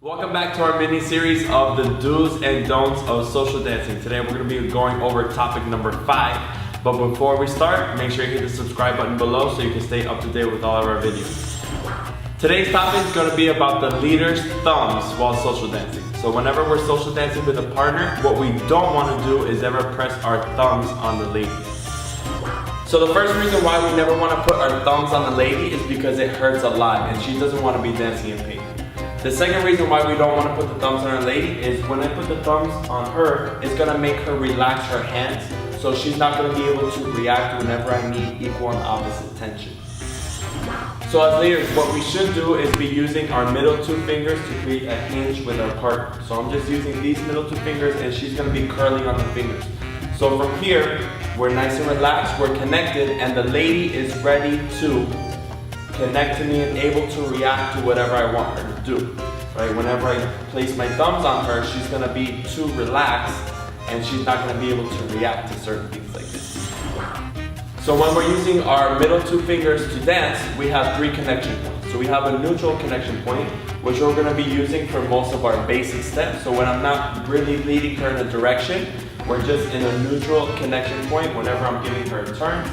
Welcome back to our mini series of the do's and don'ts of social dancing. Today we're going to be going over topic number 5. But before we start, make sure you hit the subscribe button below so you can stay up to date with all of our videos. Today's topic is going to be about the leader's thumbs while social dancing. So whenever we're social dancing with a partner, what we don't want to do is ever press our thumbs on the lady. So the first reason why we never want to put our thumbs on the lady is because it hurts a lot and she doesn't want to be dancing in pain. The second reason why we don't want to put the thumbs on our lady is when I put the thumbs on her, it's going to make her relax her hands, so she's not going to be able to react whenever I need equal and opposite tension. So as leaders, what we should do is be using our middle two fingers to create a hinge with our partner. So I'm just using these middle two fingers and she's going to be curling on the fingers. So from here, we're nice and relaxed, we're connected, and the lady is ready to connect to me and able to react to whatever I want her to do. Right? Whenever I place my thumbs on her, she's going to be too relaxed and she's not going to be able to react to certain things like this. So when we're using our middle two fingers to dance, we have 3 connection points. So we have a neutral connection point, which we're going to be using for most of our basic steps. So when I'm not really leading her in a direction, we're just in a neutral connection point whenever I'm giving her a turn.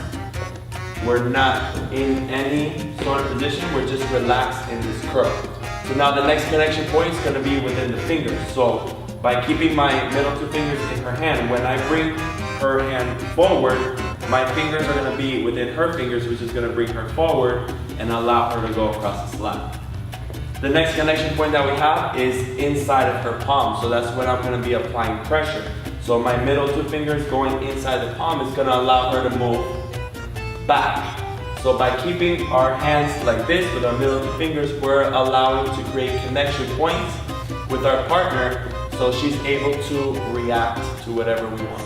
We're not in any sort of position, we're just relaxed in this curl. So now the next connection point is going to be within the fingers. So by keeping my middle two fingers in her hand, when I bring her hand forward, my fingers are going to be within her fingers, which is going to bring her forward and allow her to go across the slab. The next connection point that we have is inside of her palm, so that's when I'm going to be applying pressure. So my middle two fingers going inside the palm is going to allow her to move back. So by keeping our hands like this with our middle two fingers, we're allowing to create connection points with our partner so she's able to react to whatever we want.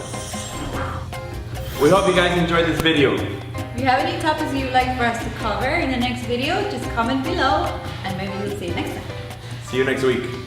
We hope you guys enjoyed this video. If you have any topics you'd like for us to cover in the next video, just comment below and maybe we'll see you next time. See you next week.